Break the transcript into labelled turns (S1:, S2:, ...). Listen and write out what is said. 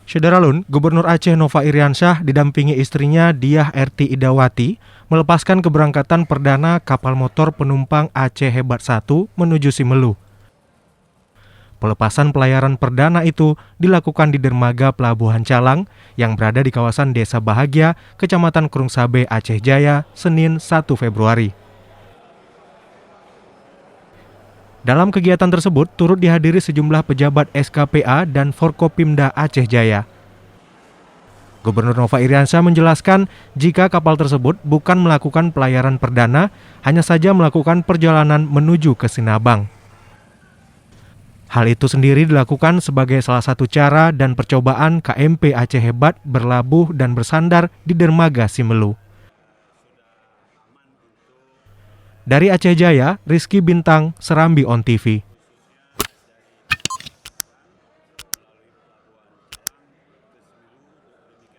S1: Syederalun, Gubernur Aceh Nova Iriansyah didampingi istrinya Diah Erti Idawati melepaskan keberangkatan perdana kapal motor penumpang Aceh Hebat 1 menuju Simelu. Pelepasan pelayaran perdana itu dilakukan di dermaga Pelabuhan Calang yang berada di kawasan Desa Bahagia, Kecamatan Krungsabe, Aceh Jaya, Senin 1 Februari. Dalam kegiatan tersebut turut dihadiri sejumlah pejabat SKPA dan Forkopimda Aceh Jaya. Gubernur Nova Iriansyah menjelaskan jika kapal tersebut bukan melakukan pelayaran perdana, hanya saja melakukan perjalanan menuju ke Sinabang. Hal itu sendiri dilakukan sebagai salah satu cara dan percobaan KMP Aceh Hebat berlabuh dan bersandar di dermaga Simelu. Dari Aceh Jaya, Rizky Bintang, Serambi On TV.